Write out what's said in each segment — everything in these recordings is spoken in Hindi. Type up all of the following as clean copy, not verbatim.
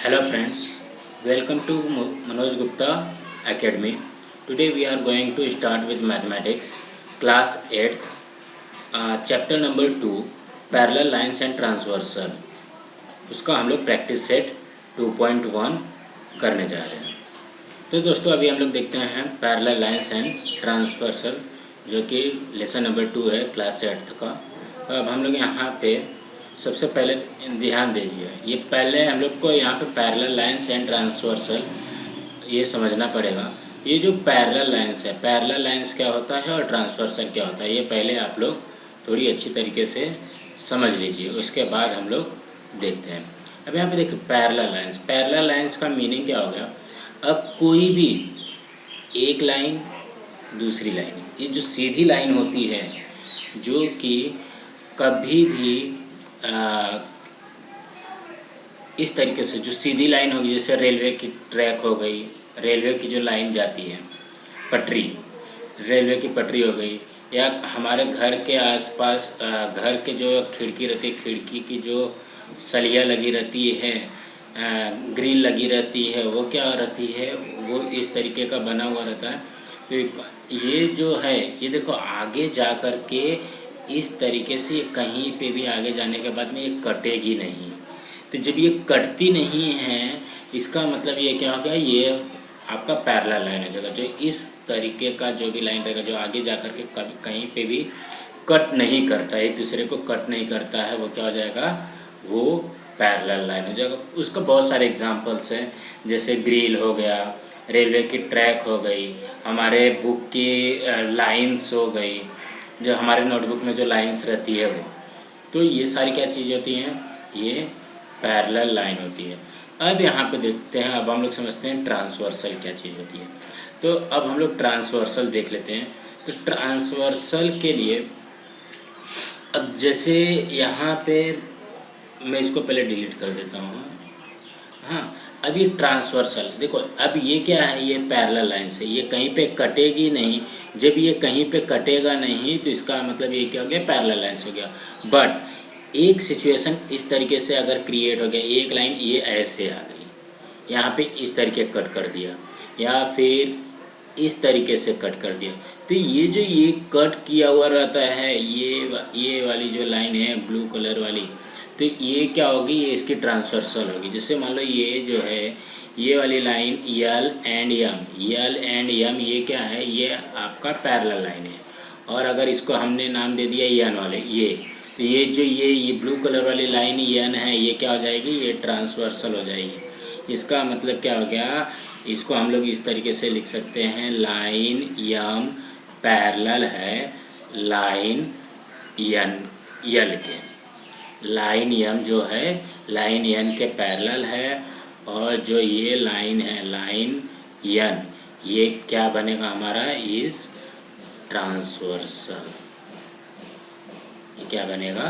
Hello friends, welcome to Manoj Gupta Academy. Today we are going to start with mathematics class 8th, chapter number 2 parallel lines and transversal. उसका हम लोग प्रैक्टिस सेट 2.1 करने जा रहे हैं। तो दोस्तों अभी हम लोग देखते हैं पैरेलल लाइंस एंड ट्रांसवर्सल जो कि लेसन नंबर 2 है क्लास 8th का। तो अब हम लोग यहाँ पे सबसे पहले ध्यान दीजिए, ये पहले हम लोग को यहाँ पे पैरेलल लाइंस एंड ट्रांसवर्सल ये समझना पड़ेगा। ये जो पैरेलल लाइंस है, पैरेलल लाइंस क्या होता है और ट्रांसवर्सल क्या होता है, ये पहले आप लोग थोड़ी अच्छी तरीके से समझ लीजिए, उसके बाद हम लोग देखते हैं। अब यहाँ पे देखिए पैरेलल लाइंस का मीनिंग क्या हो गया। अब कोई भी एक लाइन दूसरी लाइन, ये जो सीधी लाइन होती है जो कि कभी भी इस तरीके से जो सीधी लाइन होगी, जैसे रेलवे की ट्रैक हो गई, रेलवे की जो लाइन जाती है पटरी, रेलवे की पटरी हो गई, या हमारे घर के आसपास घर के जो खिड़की रहती है, खिड़की की जो सलिया लगी रहती है, ग्रिल लगी रहती है, वो क्या रहती है, वो इस तरीके का बना हुआ रहता है। तो ये जो है, ये देखो आगे जा कर के इस तरीके से कहीं पे भी आगे जाने के बाद में ये कटेगी नहीं। तो जब ये कटती नहीं है, इसका मतलब ये क्या हो गया, ये आपका पैरेलल लाइन हो जाएगा। जो इस तरीके का जो भी लाइन रहेगा, जो आगे जा कर के कभी कहीं पे भी कट नहीं करता, एक दूसरे को कट नहीं करता है, वो क्या हो जाएगा, वो पैरेलल लाइन हो जाएगा। उसका बहुत सारे एग्जांपल्स हैं, जैसे ग्रिल हो गया, रेलवे की ट्रैक हो गई, हमारे बुक की लाइंस हो गई, जो हमारे नोटबुक में जो लाइंस रहती है वो। तो ये सारी क्या चीज़ होती हैं, ये पैरेलल लाइन होती है। अब यहाँ पे देखते हैं, अब हम लोग समझते हैं ट्रांसवर्सल क्या चीज़ होती है। तो अब हम लोग ट्रांसवर्सल देख लेते हैं। तो ट्रांसवर्सल के लिए अब जैसे यहाँ पे मैं इसको पहले डिलीट कर देता हूँ। हाँ, अब ये ट्रांसवर्सल देखो, अब ये क्या है, ये पैरेलल लाइंस है, ये कहीं पे कटेगी नहीं। जब ये कहीं पे कटेगा नहीं तो इसका मतलब ये क्या हो गया, पैरेलल लाइंस हो गया। बट एक सिचुएशन इस तरीके से अगर क्रिएट हो गया, एक लाइन ये ऐसे आ गई, यहाँ पे इस तरीके कट कर दिया, या फिर इस तरीके से कट कर दिया, तो ये जो ये कट किया हुआ रहता है, ये वाली जो लाइन है ब्लू कलर वाली, तो ये क्या होगी, ये इसकी ट्रांसवर्सल होगी। जैसे मान लो ये जो है, ये वाली लाइन यल एंड यम, ये क्या है, ये आपका पैरेलल लाइन है। और अगर इसको हमने नाम दे दिया यन वाले, तो ये जो ये ब्लू कलर वाली लाइन यन है, ये क्या हो जाएगी, ये ट्रांसवर्सल हो जाएगी। इसका मतलब क्या हो गया, इसको हम लोग इस तरीके से लिख सकते हैं, लाइन यम पैरेलल है लाइन यन यल के। लाइन यम जो है लाइन यन के पैरेलल है, और जो ये लाइन है लाइन यन, ये क्या बनेगा हमारा, इस ट्रांसवर्सल। ये क्या बनेगा,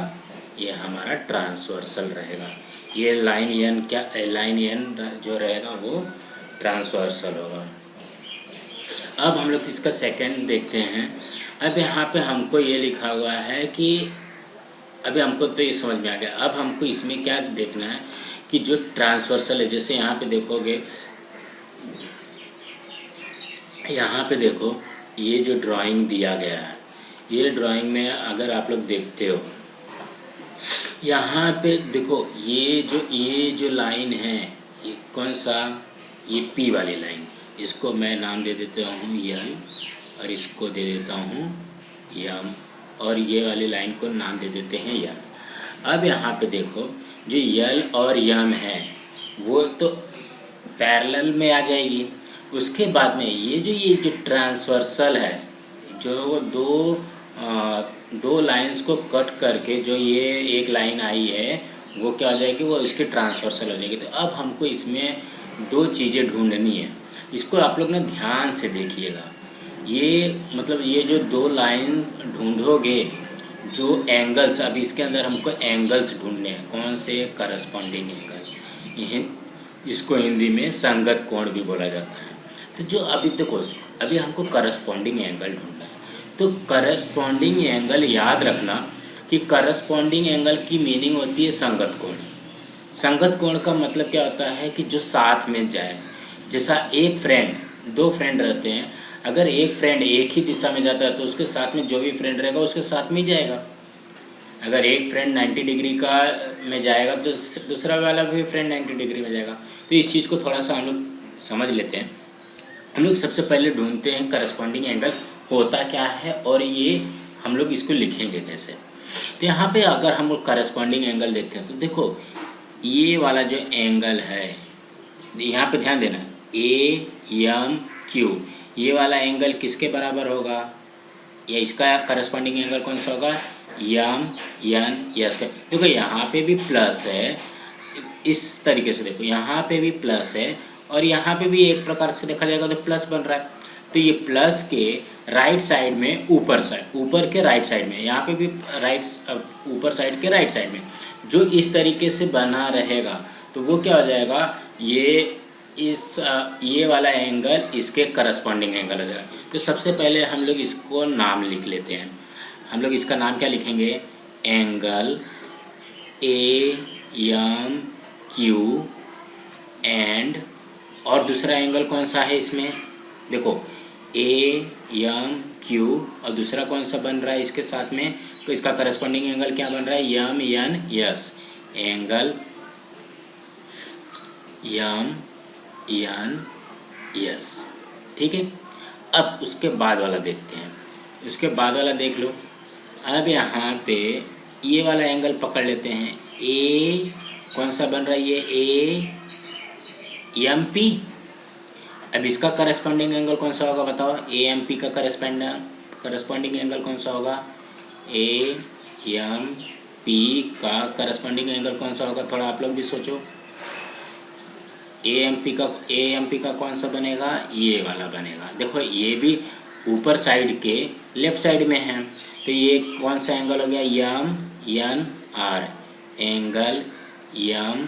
ये हमारा ट्रांसवर्सल रहेगा। ये लाइन यन क्या, लाइन यन जो रहेगा वो ट्रांसवर्सल होगा। अब हम लोग इसका सेकंड देखते हैं। अब यहाँ पे हमको ये लिखा हुआ है कि अभी हमको तो ये समझ में आ गया। अब हमको इसमें क्या देखना है कि जो ट्रांसवर्सल है, जैसे यहाँ पे देखोगे, यहाँ पे देखो ये जो ड्राइंग दिया गया है, ये ड्राइंग में अगर आप लोग देखते हो, यहाँ पे देखो ये जो लाइन है, ये कौन सा, ये पी वाली लाइन, इसको मैं नाम दे देता हूँ यल, और इसको दे देता हूँ यम, और ये वाली लाइन को नाम दे देते हैं यल। अब यहाँ पे देखो जो यल और यम है वो तो पैरेलल में आ जाएगी। उसके बाद में ये जो ट्रांसवर्सल है, जो दो लाइंस को कट करके जो ये एक लाइन आई है, वो क्या हो जाएगी, वो इसकी ट्रांसवर्सल हो जाएगी। तो अब हमको इसमें दो चीज़ें ढूंढनी है, इसको आप लोग ना ध्यान से देखिएगा। ये मतलब ये जो दो लाइंस ढूंढोगे, जो एंगल्स, अभी इसके अंदर हमको एंगल्स ढूंढने हैं, कौन से, करस्पॉन्डिंग एंगल, ये इसको हिंदी में संगत कोण भी बोला जाता है। तो जो अभी देखो, अभी हमको करस्पॉन्डिंग एंगल ढूंढना है। तो करस्पॉन्डिंग एंगल याद रखना कि करस्पॉन्डिंग एंगल की मीनिंग होती है संगत कोण। संगत कोण का मतलब क्या होता है कि जो साथ में जाए। जैसा एक फ्रेंड, दो फ्रेंड रहते हैं, अगर एक फ्रेंड एक ही दिशा में जाता है तो उसके साथ में जो भी फ्रेंड रहेगा उसके साथ में ही जाएगा। अगर एक फ्रेंड 90 डिग्री का में जाएगा तो दूसरा वाला भी फ्रेंड 90 डिग्री में जाएगा। तो इस चीज़ को थोड़ा सा हम लोग समझ लेते हैं। हम लोग सबसे पहले ढूंढते हैं करस्पॉन्डिंग एंगल होता क्या है और ये हम लोग इसको लिखेंगे कैसे। तो यहाँ पे अगर हम लोग करस्पॉन्डिंग एंगल देखते हैं तो देखो ये वाला जो एंगल है, यहाँ पे ध्यान देना, ए एम क्यू, ये वाला एंगल किसके बराबर होगा, या इसका करस्पॉन्डिंग एंगल कौन सा होगा, यम एन यस का। देखो यहाँ पे भी प्लस है, इस तरीके से देखो यहाँ पे भी प्लस है और यहाँ पे भी एक प्रकार से देखा जाएगा तो प्लस बन रहा है। तो ये प्लस के राइट साइड में, ऊपर साइड, ऊपर के राइट साइड में, यहाँ पे भी ऊपर साइड के राइट साइड में जो इस तरीके से बना रहेगा तो वो क्या हो जाएगा, ये वाला एंगल इसके करस्पॉन्डिंग एंगल हो जाएगा। तो सबसे पहले हम लोग इसको नाम लिख लेते हैं। हम लोग इसका नाम क्या लिखेंगे, angle A M Q and, और दूसरा एंगल कौन सा है इसमें, देखो ए एम क्यू और दूसरा कौन सा बन रहा है इसके साथ में, तो इसका करस्पॉन्डिंग एंगल क्या बन रहा है, M N S, angle M N S. ठीक है, अब उसके बाद वाला देखते हैं। उसके बाद वाला देख लो। अब यहाँ पे ये वाला एंगल पकड़ लेते हैं, ए कौन सा बन रहा है, ये ए एम पी। अब इसका करस्पॉन्डिंग एंगल कौन सा होगा बताओ, ए एम पी का करस्पॉन्डिंग एंगल कौन सा होगा, ए एम पी का करस्पॉन्डिंग एंगल कौन सा होगा, थोड़ा आप लोग भी सोचो। ए एम पी का कौन सा बनेगा, ये वाला बनेगा। देखो ये भी ऊपर साइड के लेफ्ट साइड में है, तो ये कौन सा एंगल हो गया, M N R, angle M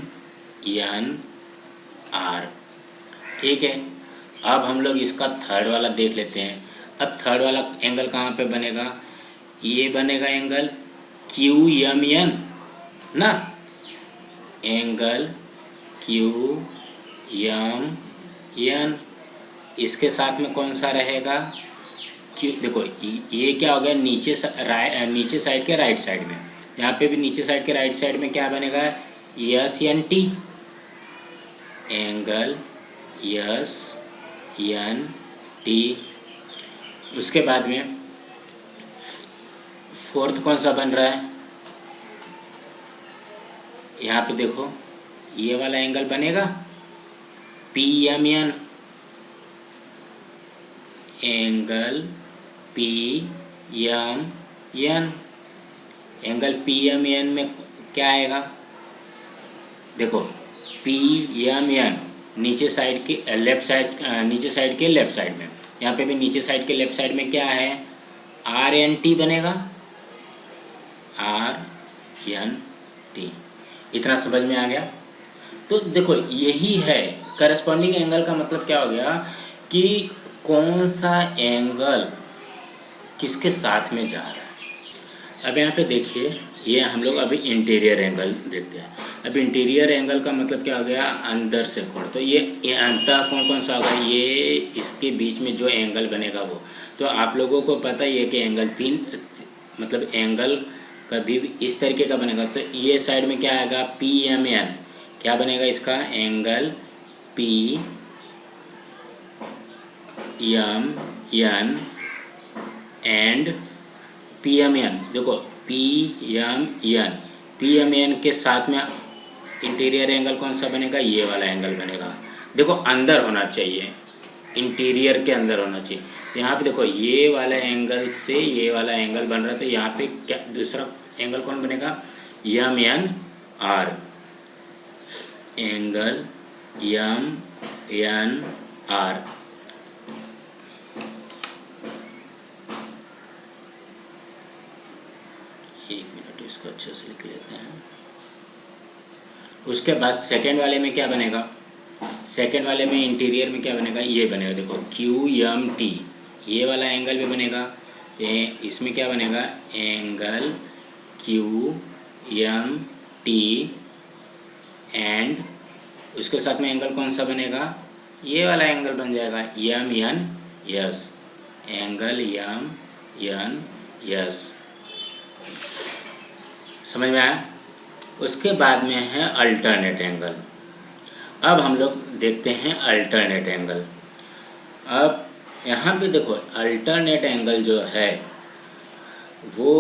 N R. ठीक है, अब हम लोग इसका थर्ड वाला देख लेते हैं। अब थर्ड वाला एंगल कहाँ पे बनेगा, ये बनेगा एंगल क्यू एम एन ना, एंगल क्यू एम एन, इसके साथ में कौन सा रहेगा, क्यू। देखो ये क्या हो गया, नीचे साइड के राइट साइड में, यहाँ पे भी नीचे साइड के राइट साइड में क्या बनेगा, S N T, angle S N T. उसके बाद में फोर्थ कौन सा बन रहा है, यहाँ पे देखो ये वाला एंगल बनेगा P M N, angle P M N. Angle P M N में क्या आएगा, देखो पी एम एन नीचे साइड के लेफ्ट साइड, नीचे साइड के लेफ्ट साइड में, यहाँ पे भी नीचे साइड के लेफ्ट साइड में क्या है, आर एन टी बनेगा, आर एन टी। इतना समझ में आ गया। तो देखो यही है करस्पॉन्डिंग एंगल का मतलब, क्या हो गया कि कौन सा एंगल किसके साथ में जा रहा है। अब यहाँ पे देखिए, ये हम लोग अभी इंटीरियर एंगल देखते हैं। अब इंटीरियर एंगल का मतलब क्या हो गया, अंदर से कोण। तो ये अंतः कोण कौन सा होगा, ये इसके बीच में जो एंगल बनेगा वो। तो आप लोगों को पता ही है कि एंगल मतलब एंगल कभी भी इस तरीके का बनेगा। तो ये साइड में क्या आएगा, पी एम एन, क्या बनेगा इसका, angle P M N and P M N. देखो पी एम एन के साथ में इंटीरियर एंगल कौन सा बनेगा, ये वाला एंगल बनेगा। देखो अंदर होना चाहिए, इंटीरियर के अंदर होना चाहिए। तो यहाँ पे देखो ये वाला एंगल से ये वाला एंगल बन रहा है, तो यहाँ पे क्या दूसरा एंगल कौन बनेगा, M N R, angle M N R. एक मिनट इसको अच्छे से लिख लेते हैं। उसके बाद सेकेंड वाले में क्या बनेगा, सेकेंड वाले में इंटीरियर में क्या बनेगा, ये बनेगा। देखो क्यू एम टी, ये वाला एंगल भी बनेगा। इसमें क्या बनेगा, angle Q M T and उसके साथ में एंगल कौन सा बनेगा, ये वाला एंगल बन जाएगा M N S, angle M N S. समझ में आया। उसके बाद में है अल्टरनेट एंगल। अब हम लोग देखते हैं अल्टरनेट एंगल। अब यहाँ पे देखो अल्टरनेट एंगल जो है वो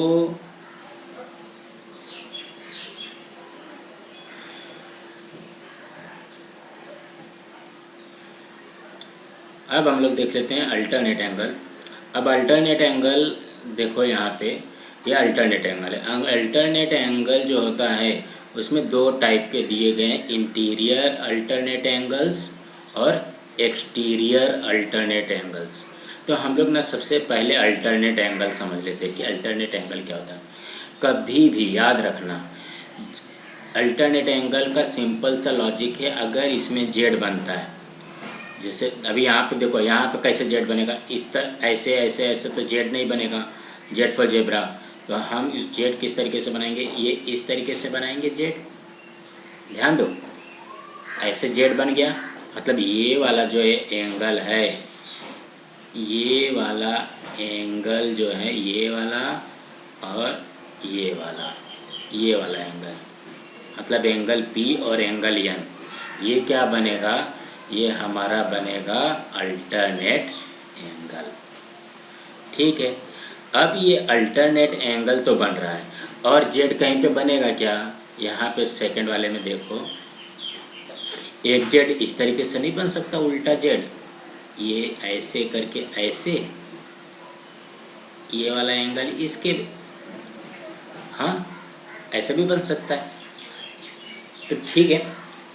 अब हम लोग देख लेते हैं अल्टरनेट एंगल। अब अल्टरनेट एंगल देखो यहाँ पे ये अल्टरनेट एंगल है। अल्टरनेट एंगल जो होता है उसमें दो टाइप के दिए गए हैं, इंटीरियर अल्टरनेट एंगल्स और एक्सटीरियर अल्टरनेट एंगल्स। तो हम लोग ना सबसे पहले अल्टरनेट एंगल समझ लेते हैं कि अल्टरनेट एंगल क्या होता है। कभी भी याद रखना अल्टरनेट एंगल का सिंपल सा लॉजिक है, अगर इसमें जेड बनता है, जैसे अभी यहाँ पे देखो यहाँ पे कैसे जेड बनेगा, इस तरह ऐसे ऐसे ऐसे तो जेड नहीं बनेगा, जेड फॉर जेब्रा। तो हम इस जेड किस तरीके से बनाएंगे, ये इस तरीके से बनाएंगे जेड। ध्यान दो ऐसे जेड बन गया, मतलब ये वाला जो एंगल है, ये वाला एंगल जो है ये वाला और ये वाला एंगल, मतलब एंगल पी और एंगल एन, ये क्या बनेगा, ये हमारा बनेगा अल्टरनेट एंगल। ठीक है। अब ये अल्टरनेट एंगल तो बन रहा है और जेड कहीं पे बनेगा क्या, यहाँ पे सेकंड वाले में देखो एक जेड इस तरीके से नहीं बन सकता, उल्टा जेड, ये ऐसे करके ऐसे, ये वाला एंगल इसके, हाँ ऐसे भी बन सकता है। तो ठीक है,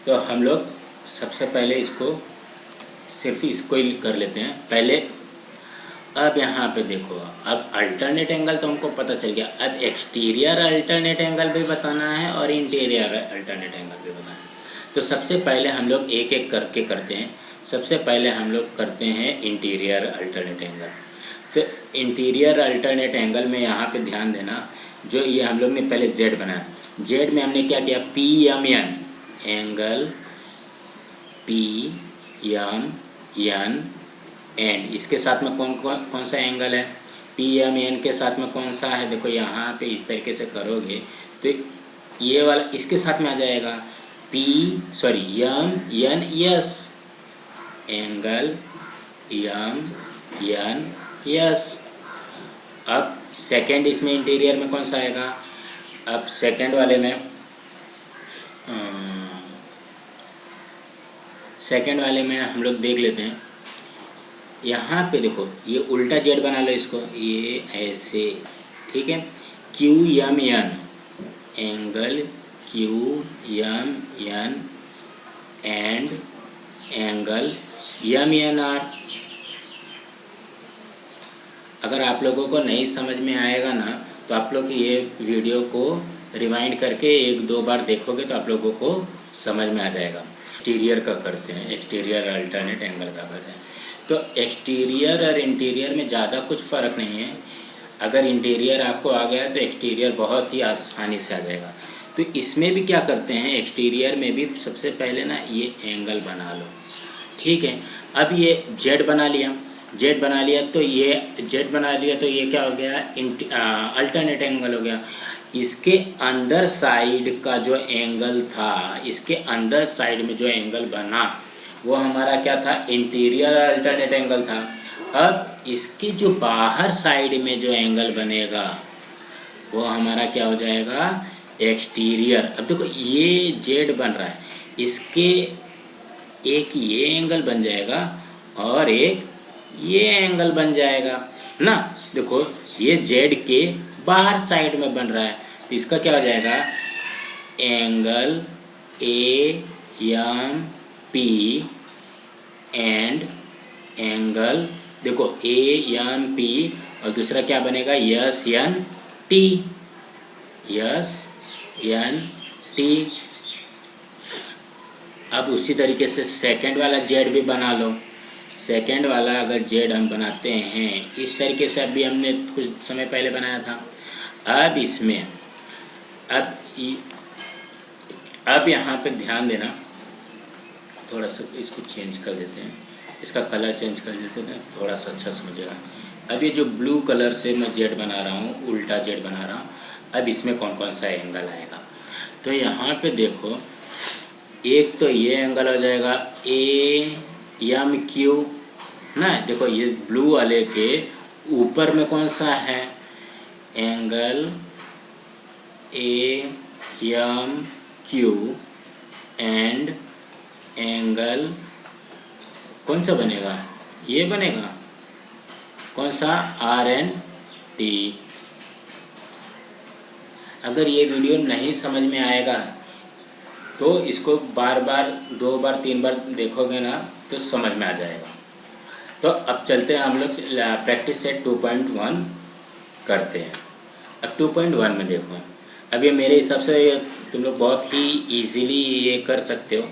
तो हम लोग सबसे पहले इसको सिर्फ इसको ही कर लेते हैं पहले। अब यहाँ पे देखो, अब अल्टरनेट एंगल तो हमको पता चल गया, अब एक्सटीरियर अल्टरनेट एंगल भी बताना है और इंटीरियर अल्टरनेट एंगल भी बताना है। तो सबसे पहले हम लोग एक एक करके करते हैं। सबसे पहले हम लोग करते हैं इंटीरियर अल्टरनेट एंगल। तो इंटीरियर अल्टरनेट एंगल में यहाँ पे ध्यान देना, जो ये हम लोग ने पहले जेड बनाया, जेड में हमने क्या किया, P M N angle P M N and इसके साथ में कौन सा एंगल है, पी एम एन के साथ में कौन सा है, देखो यहाँ पे इस तरीके से करोगे तो ये वाला इसके साथ में आ जाएगा M N S, angle M N S. अब सेकेंड इसमें इंटीरियर में कौन सा आएगा, अब सेकेंड वाले में हम लोग देख लेते हैं। यहाँ पे देखो ये उल्टा जेड बना लो इसको, ये ऐसे, ठीक है, Q M N angle Q M N and angle M N R. अगर आप लोगों को नहीं समझ में आएगा ना तो आप लोग ये वीडियो को रिवाइंड करके एक दो बार देखोगे तो आप लोगों को समझ में आ जाएगा। एक्सटीरियर का करते हैं, एक्सटीरियर अल्टरनेट एंगल का करते हैं। तो एक्सटीरियर और इंटीरियर में ज़्यादा कुछ फ़र्क नहीं है, अगर इंटीरियर आपको आ गया तो एक्सटीरियर बहुत ही आसानी से आ जाएगा। तो इसमें भी क्या करते हैं, एक्सटीरियर में भी सबसे पहले ना ये एंगल बना लो, ठीक है। अब ये जेड बना लिया, जेड बना लिया तो ये क्या हो गया, अल्टरनेट एंगल हो गया। इसके अंदर साइड का जो एंगल था, इसके अंदर साइड में जो एंगल बना वो हमारा क्या था, इंटीरियर अल्टरनेट एंगल था। अब इसके जो बाहर साइड में जो एंगल बनेगा वो हमारा क्या हो जाएगा, एक्सटीरियर। अब देखो ये जेड बन रहा है, इसके एक ये एंगल बन जाएगा और एक ये एंगल बन जाएगा ना। देखो ये जेड के बाहर साइड में बन रहा है तो इसका क्या हो जाएगा, angle A M P and angle, देखो ए एम पी और दूसरा क्या बनेगा, S N T, S N T. अब उसी तरीके से सेकंड वाला जेड भी बना लो। सेकंड वाला अगर जेड हम बनाते हैं इस तरीके से, अभी हमने कुछ समय पहले बनाया था। अब इसमें अब अब यहाँ पे ध्यान देना, थोड़ा सा इसको चेंज कर देते हैं, इसका कलर चेंज कर देते हैं, थोड़ा सा अच्छा समझेगा। अब ये जो ब्लू कलर से मैं जेड बना रहा हूँ, उल्टा जेड बना रहा हूँ, अब इसमें कौन कौन सा एंगल आएगा। तो यहाँ पे देखो, एक तो ये एंगल हो जाएगा AMQ ना। देखो ये ब्लू वाले के ऊपर में कौन सा है, एंगल AMQ एंड एंगल कौन सा बनेगा, ये बनेगा कौन सा, RNT। अगर ये वीडियो नहीं समझ में आएगा तो इसको बार बार 2 बार 3 बार देखोगे ना तो समझ में आ जाएगा। तो अब चलते हैं हम लोग प्रैक्टिस सेट 2.1 करते हैं। अब 2.1 में देखो, अब ये मेरे हिसाब से तुम लोग बहुत ही इजीली ये कर सकते हो।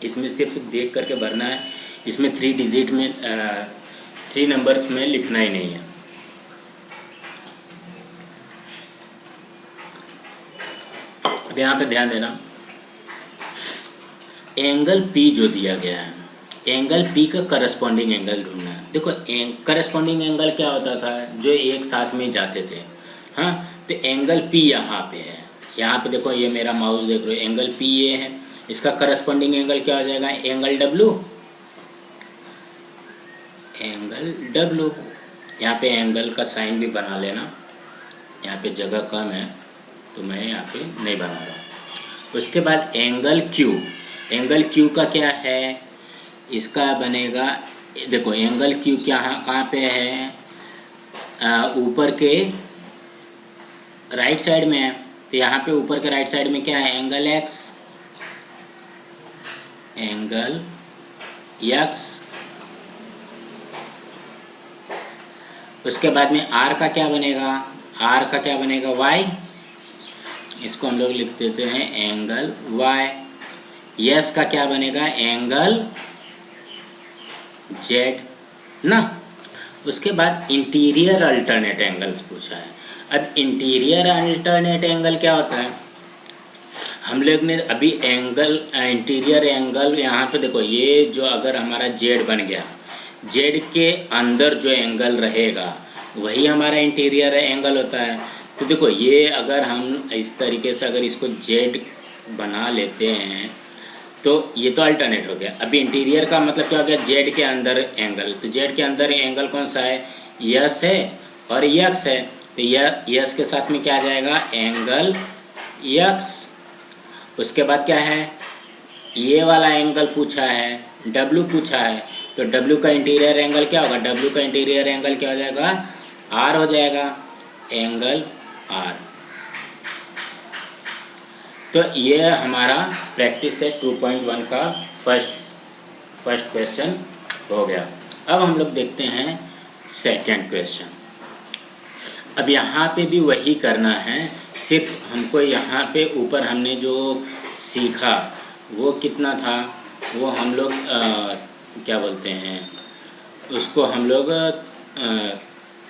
इसमें सिर्फ देख करके भरना है, इसमें 3 डिजिट में 3 नंबर्स में लिखना ही नहीं है। अब यहाँ पे ध्यान देना, एंगल P जो दिया गया है, एंगल P का करस्पॉन्डिंग एंगल ढूंढना है। देखो करस्पॉन्डिंग एंगल क्या होता था, जो एक साथ में जाते थे। हाँ, तो एंगल P यहाँ पे है, यहाँ पे देखो ये मेरा माउस देख रहे हो, एंगल P ये है, इसका करस्पॉन्डिंग एंगल क्या हो जाएगा, एंगल W। एंगल W, यहाँ पे एंगल का साइन भी बना लेना, यहाँ पे जगह कम है तो मैं यहाँ पे नहीं बना रहा। उसके बाद एंगल Q, एंगल Q का क्या है, इसका बनेगा, देखो एंगल Q क्या कहाँ पे है, ऊपर के राइट साइड में है। तो यहाँ पे ऊपर के राइट साइड में क्या है, एंगल X, एंगल X। उसके बाद में R का क्या बनेगा, R का क्या बनेगा, Y। इसको हम लोग लिख देते हैं एंगल Y। यस का क्या बनेगा, एंगल Z ना। उसके बाद इंटीरियर अल्टरनेट एंगल्स पूछा है। अब इंटीरियर अल्टरनेट एंगल क्या होता है, हम लोग ने अभी एंगल इंटीरियर एंगल यहाँ पे देखो, ये जो अगर हमारा Z बन गया, Z के अंदर जो एंगल रहेगा वही हमारा इंटीरियर एंगल होता है। तो देखो ये अगर हम इस तरीके से अगर इसको Z बना लेते हैं तो ये तो अल्टरनेट हो गया। अभी इंटीरियर का मतलब क्या हो गया, Z के अंदर एंगल। तो Z के अंदर एंगल कौन सा है, यस है और यक्स है। तो यस के साथ में क्या आ जाएगा, एंगल यक्स। उसके बाद क्या है, ये वाला एंगल पूछा है, W पूछा है। तो W का इंटीरियर एंगल क्या होगा, W का इंटीरियर एंगल क्या हो जाएगा, R हो जाएगा, एंगल R। तो ये हमारा प्रैक्टिस सेट 2.1 का फर्स्ट क्वेश्चन हो गया। अब हम लोग देखते हैं सेकंड क्वेश्चन। अब यहाँ पे भी वही करना है, सिर्फ हमको यहाँ पे ऊपर हमने जो सीखा वो कितना था, वो हम लोग क्या बोलते हैं उसको, हम लोग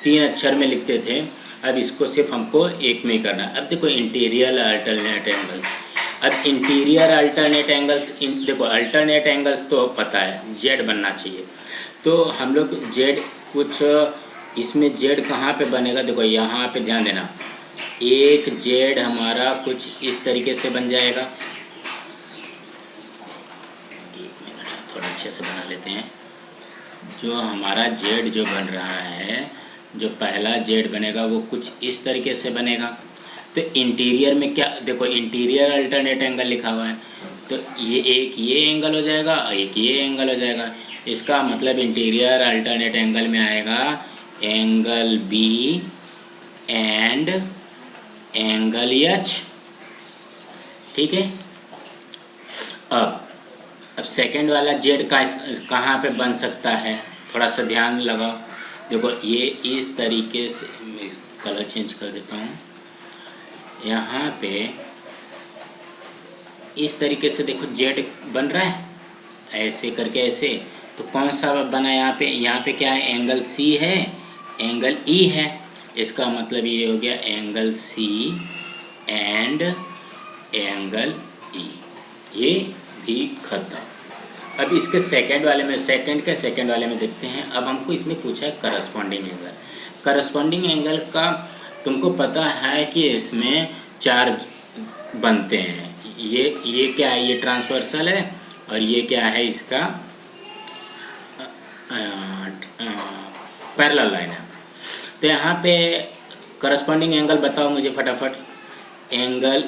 3 अक्षर में लिखते थे। अब इसको सिर्फ हमको एक में ही करना है। अब देखो इंटीरियर अल्टरनेट एंगल्स, अब इंटीरियर अल्टरनेट एंगल्स, देखो अल्टरनेट एंगल्स तो पता है Z बनना चाहिए। तो हम लोग Z कुछ इसमें Z कहाँ पे बनेगा, देखो यहाँ पे ध्यान देना, एक Z हमारा कुछ इस तरीके से बन जाएगा। एक मिनट थोड़ा अच्छे से बना लेते हैं। जो हमारा Z जो बन रहा है, जो पहला Z बनेगा वो कुछ इस तरीके से बनेगा। तो इंटीरियर में क्या, देखो इंटीरियर अल्टरनेट एंगल लिखा हुआ है, तो ये एक ये एंगल हो जाएगा और एक ये एंगल हो जाएगा। इसका मतलब इंटीरियर अल्टरनेट एंगल में आएगा angle B and angle H। ठीक है। अब सेकंड वाला Z का कहाँ पे बन सकता है, थोड़ा सा ध्यान लगाओ। देखो ये इस तरीके से, कलर चेंज कर देता हूँ, यहाँ पे इस तरीके से देखो Z बन रहा है ऐसे करके, ऐसे। तो कौन सा बना यहाँ पे, यहाँ पे क्या है, एंगल C है, एंगल E है। इसका मतलब ये हो गया एंगल C एंड एंगल ई, ये भी खत्म। अब इसके सेकंड वाले में देखते हैं। अब हमको इसमें पूछा है करस्पॉन्डिंग एंगल। करस्पॉन्डिंग एंगल का तुमको पता है कि इसमें 4 बनते हैं। ये क्या है, ये ट्रांसवर्सल है, और ये क्या है, इसका पैरेलल लाइन है। तो यहाँ पे करस्पॉन्डिंग एंगल बताओ मुझे फटाफट। एंगल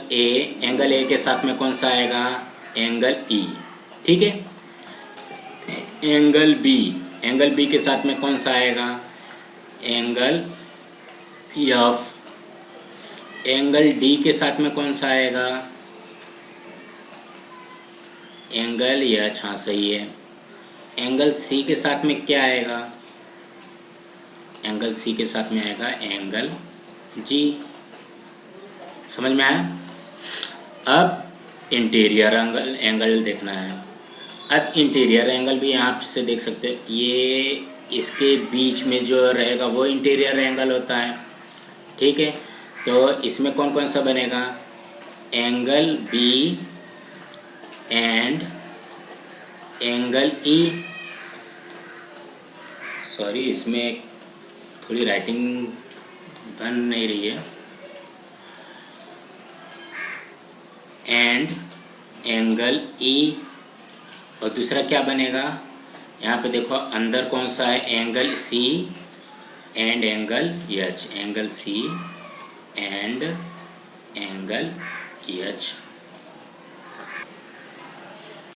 ए के साथ में कौन सा आएगा, एंगल ई, ठीक है। एंगल बी के साथ में कौन सा आएगा, एंगल एफ। एंगल डी के साथ में कौन सा आएगा, एंगल एच, हाँ सही है। एंगल सी के साथ में क्या आएगा, एंगल सी के साथ में आएगा एंगल जी। समझ में आया। अब इंटीरियर एंगल देखना है। अब इंटीरियर एंगल भी यहाँ से देख सकते हो, ये इसके बीच में जो रहेगा वो इंटीरियर एंगल होता है, ठीक है। तो इसमें कौन कौन सा बनेगा, angle B and angle E. Sorry, इसमें थोड़ी राइटिंग बन नहीं रही है। एंड एंगल ई, और दूसरा क्या बनेगा, यहाँ पे देखो अंदर कौन सा है, angle C and angle H, angle C and angle H.